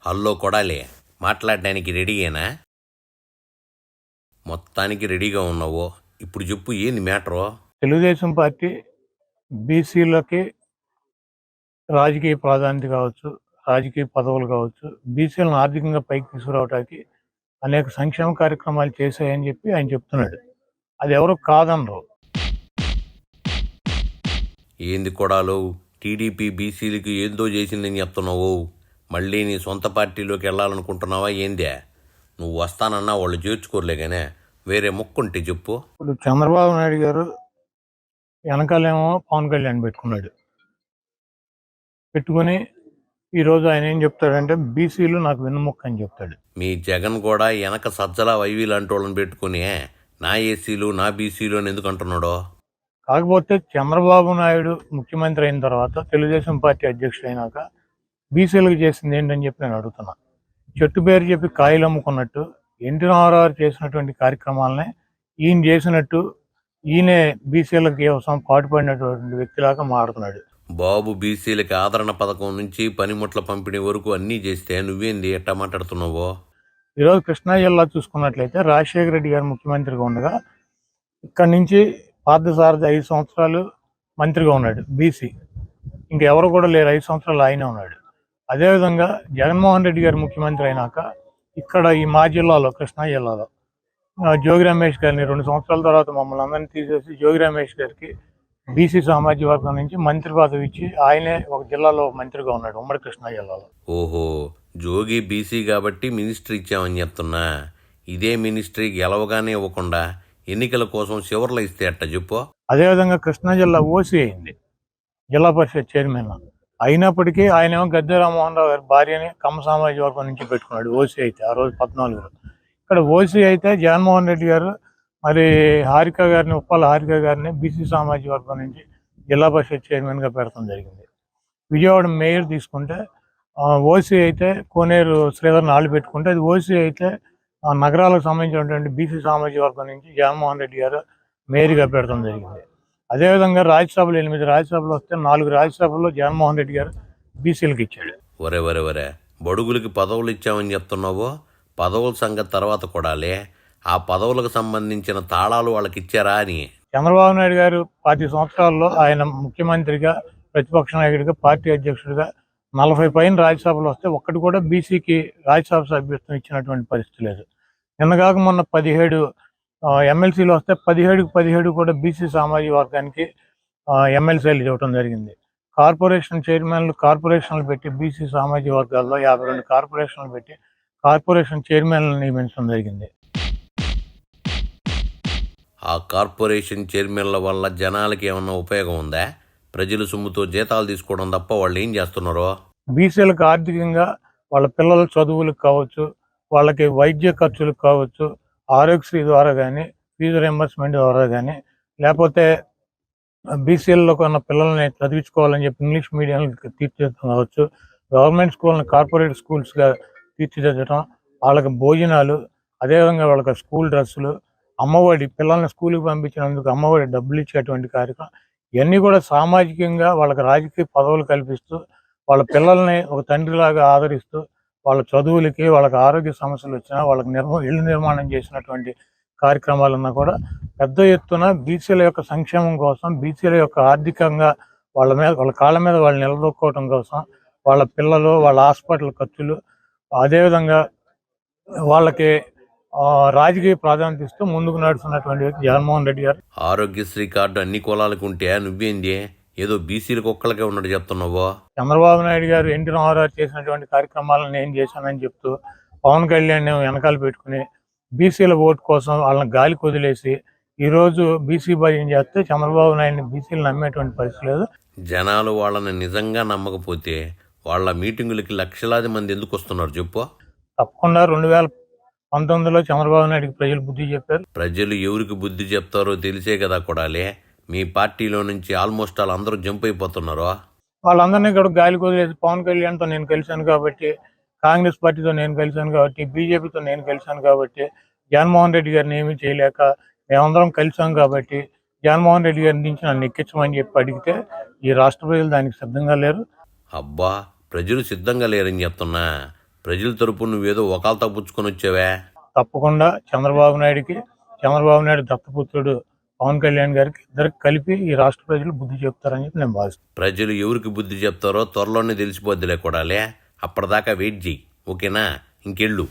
Hello Kodali, మాట్లాడడానికి రెడీయేనా? మొత్తానికి రెడీగా ఉన్నావు. ఇప్పుడు చెప్పు, ఏంది మ్యాటరు? తెలుగుదేశం పార్టీ బీసీలకి రాజకీయ ప్రాధాన్యత కావచ్చు, రాజకీయ పదవులు కావచ్చు, బీసీలను ఆర్థికంగా పైకి తీసుకురావడానికి అనేక సంక్షేమ కార్యక్రమాలు చేశాయని చెప్పి ఆయన చెప్తున్నాడు. అది ఎవరు కాదనరు. ఏంది కొడాలు, టీడీపీ బీసీలకి ఏందో చేసిందని చెప్తున్నావు? మళ్ళీ నీ సొంత పార్టీలోకి వెళ్ళాలనుకుంటున్నావా ఏందే? నువ్వు వస్తానన్నా వాళ్ళు చేర్చుకోలేగానే, వేరే ముక్కుంటే చెప్పు. ఇప్పుడు చంద్రబాబు నాయుడు గారు వెనకాలేమో పవన్ కళ్యాణ్ పెట్టుకుని ఈరోజు ఆయన ఏం చెప్తాడంటే బీసీలు నాకు వెన్నుముక్క అని చెప్తాడు. మీ జగన్ కూడా వెనక సజ్జల వైవి లాంటి వాళ్ళని పెట్టుకుని నా ఏసీలు నా బీసీలు అని ఎందుకు అంటున్నాడో? కాకపోతే చంద్రబాబు నాయుడు ముఖ్యమంత్రి అయిన తర్వాత తెలుగుదేశం పార్టీ అధ్యక్షుడు అయినాక బీసీలకు చేసింది ఏంటని చెప్పి నేను అడుగుతున్నా. చెట్టు పేరు చెప్పి కాయలు అమ్ముకున్నట్టు ఎన్టీ రామారావు చేసినటువంటి కార్యక్రమాలనే ఈయన చేసినట్టు ఈయనే బీసీలకు కోసం పాటుపడినటువంటి వ్యక్తిలాగా మారుతున్నాడు. బాబు బీసీలకి ఆదరణ పథకం నుంచి పనిముట్ల పంపిణీ వరకు అన్నీ చేస్తే నువ్వేంది ఎట్టా మాట్లాడుతున్నావో? ఈరోజు కృష్ణా జిల్లా చూసుకున్నట్లయితే రాజశేఖర రెడ్డి గారు ముఖ్యమంత్రిగా ఉండగా ఇక్కడి నుంచి పార్థసారథి 5 సంవత్సరాలు మంత్రిగా ఉన్నాడు బీసీ. ఇంకెవరు కూడా లేరు, 5 సంవత్సరాలు ఆయనే ఉన్నాడు. అదేవిధంగా జగన్మోహన్ రెడ్డి గారు ముఖ్యమంత్రి అయినాక ఇక్కడ ఈ మా జిల్లాలో కృష్ణా జిల్లాలో జోగి రమేష్ గారిని 2 సంవత్సరాల తర్వాత మమ్మల్ని అందరినీ తీసేసి జోగి రమేష్ గారికి బీసీ సామాజిక వర్గం నుంచి మంత్రి పదవి ఇచ్చి ఆయనే ఒక జిల్లాలో మంత్రిగా ఉన్నాడు, ఉమ్మడి కృష్ణా జిల్లాలో. ఓహో, జోగి బీసీ కాబట్టి మినిస్ట్రీ ఇచ్చామని చెప్తున్నా. ఇదే మినిస్ట్రీ గెలవగానే ఇవ్వకుండా ఎన్నికల కోసం చివర్లో ఇస్తే అట్ట చెప్పు. అదేవిధంగా కృష్ణా జిల్లా ఓసీ అయింది, జిల్లా పరిషత్ చైర్మన్. అయినప్పటికీ ఆయనేమో గద్దె రామ్మోహన్ రావు గారి భార్యని కమ్మ సామాజిక వర్గం నుంచి పెట్టుకున్నాడు ఓసీ అయితే ఆ రోజు 14లో. ఇక్కడ ఓసీ అయితే జగన్మోహన్ రెడ్డి గారు మరి హారిక గారిని, ఉప్పాల హారిక గారిని బీసీ సామాజిక వర్గం నుంచి జిల్లా పరిషత్ చైర్మన్గా పెడతాం జరిగింది. విజయవాడ మేయర్ తీసుకుంటే ఓసీ అయితే కోనేరు శ్రీధర్ని ఆళ్ళు పెట్టుకుంటే, అది ఓసీ అయితే నగరాలకు సంబంధించినటువంటి బీసీ సామాజిక వర్గం నుంచి జగన్మోహన్ రెడ్డి గారు మేయర్గా పెడతాం జరిగింది. అదేవిధంగా రాజ్యసభలు 8 రాజ్యసభలు వస్తే 4 రాజ్యసభల్లో జగన్మోహన్ రెడ్డి గారు బీసీలకు ఇచ్చాడు. వరే బడుగులకి పదవులు ఇచ్చామని చెప్తున్నావు. పదవుల సంగతి తర్వాత కూడాలే, ఆ పదవులకు సంబంధించిన తాళాలు వాళ్ళకి ఇచ్చారా అని. చంద్రబాబు నాయుడు గారు 10 సంవత్సరాల్లో ఆయన ముఖ్యమంత్రిగా, ప్రతిపక్ష నాయకుడిగా, పార్టీ అధ్యక్షుడిగా 40 పైన రాజ్యసభలు వస్తే ఒక్కటి కూడా బీసీకి రాజ్యసభ సభ్యత్వం ఇచ్చినటువంటి పరిస్థితి లేదు. నిన్నగాక మొన్న 17 ఎమ్మెల్సీలు వస్తే 17 కూడా బీసీ సామాజిక వర్గానికి ఎమ్మెల్సీలు ఇవ్వడం జరిగింది. కార్పొరేషన్ చైర్మన్లు కార్పొరేషన్లు పెట్టి బీసీ సామాజిక వర్గాల్లో 52 కార్పొరేషన్లు పెట్టి కార్పొరేషన్ చైర్మన్లను నియమించడం జరిగింది. ఆ కార్పొరేషన్ చైర్మన్ల వల్ల జనాలకి ఏమన్నా ఉపయోగం ఉందా? ప్రజల సొమ్ముతో జీతాలు తీసుకోవడం తప్ప వాళ్ళు ఏం చేస్తున్నారో? బీసీలకు ఆర్థికంగా వాళ్ళ పిల్లల చదువులకు కావచ్చు, వాళ్ళకి వైద్య ఖర్చులకు కావచ్చు, ఆరోగ్యశ్రీ ద్వారా కానీ, ఫీజు రింబర్స్మెంట్ ద్వారా కానీ, లేకపోతే బీసీలలో ఉన్న పిల్లల్ని చదివించుకోవాలని చెప్పి ఇంగ్లీష్ మీడియంకి తీర్చిదిద్దడం కావచ్చు, గవర్నమెంట్ స్కూల్ని కార్పొరేట్ స్కూల్స్గా తీర్చిదిద్దడం, వాళ్ళకి భోజనాలు, అదేవిధంగా వాళ్ళకి స్కూల్ డ్రెస్సులు, అమ్మఒడి, పిల్లల్ని స్కూల్కి పంపించినందుకు అమ్మఒడి డబ్బులు ఇచ్చేటువంటి కార్యక్రమం, ఇవన్నీ కూడా సామాజికంగా వాళ్ళకి రాజకీయ పదవులు కల్పిస్తూ, వాళ్ళ పిల్లల్ని ఒక తండ్రిలాగా ఆదరిస్తూ, వాళ్ళ చదువులకి, వాళ్ళకి ఆరోగ్య సమస్యలు వచ్చినా వాళ్ళకి ఇళ్ళు నిర్మాణం చేసినటువంటి కార్యక్రమాలన్నా కూడా పెద్ద ఎత్తున బీసీల యొక్క సంక్షేమం కోసం, బీసీల యొక్క ఆర్థికంగా వాళ్ళ కాళ్ళ మీద వాళ్ళు నిలదొక్కోవడం కోసం, వాళ్ళ పిల్లలు, వాళ్ళ హాస్పిటల్ ఖర్చులు, అదేవిధంగా వాళ్ళకి రాజకీయ ప్రాధాన్యత ఇస్తూ ముందుకు నడుస్తున్నటువంటి వ్యక్తి జగన్మోహన్ రెడ్డి గారు. ఆరోగ్యశ్రీ కార్డు అన్ని కులాలకు ఉంటే నువ్వేంది ఏదో బీసీలకు ఒక్కలకే ఉన్నట్టు చెప్తున్నావు? చంద్రబాబు నాయుడు గారు ఎన్టీ రామారావు చేసినటువంటి కార్యక్రమాలను నేను చేశానని చెప్తూ పవన్ కళ్యాణ్ వెనకాల పెట్టుకుని బీసీల ఓటు కోసం వాళ్ళని గాలి కొదిలేసి ఈరోజు బీసీ భయం చేస్తే చంద్రబాబు నాయుడిని బీసీలు నమ్మేటువంటి పరిస్థితి లేదు. జనాలు వాళ్ళని నిజంగా నమ్మకపోతే వాళ్ళ మీటింగులకి లక్షలాది మంది ఎందుకు వస్తున్నారు చెప్పు? తప్పకుండా 2019లో చంద్రబాబు నాయుడికి ప్రజలు బుద్ధి చెప్పారు. ప్రజలు ఎవరికి బుద్ధి చెప్తారో తెలిసే కదా కొడాలి. మీ పార్టీలో నుంచి ఆల్మోస్ట్ అందరూ జంప్ అయిపోతున్నారు. వాళ్ళందరినీ కూడా గాలి కొదిలేసి పవన్ కళ్యాణ్తో నేను కలిశాను కాబట్టి, కాంగ్రెస్ పార్టీతో నేను కలిశాను కాబట్టి, బీజేపీతో నేను కలిశాను కాబట్టి, జగన్మోహన్ రెడ్డి గారిని ఏమీ చేయలేక మేమందరం కలిసాం కాబట్టి జగన్మోహన్ రెడ్డి గారి నుంచి నన్ను ఎక్కించమని చెప్పి అడిగితే ఈ రాష్ట్ర ప్రజలు దానికి సిద్ధంగా లేరు. అబ్బా, ప్రజలు సిద్ధంగా లేరని చెప్తున్నా. ప్రజల తరపు నువ్వేదో ఒకళ్ళతో పుచ్చుకొని వచ్చావే. తప్పకుండా చంద్రబాబు నాయుడు దత్తపుత్రుడు పవన్ కళ్యాణ్ గారికి ఇద్దరికి కలిపి ఈ రాష్ట్ర ప్రజలు బుద్ధి చెప్తారని చెప్పి నేను భావిస్తున్నాను. ప్రజలు ఎవరికి బుద్ధి చెప్తారో త్వరలోనే తెలిసిపోద్దిలే కొడాలి. అప్పటిదాకా వెయిట్ చెయ్యి, ఓకేనా? ఇంకెళ్ళు.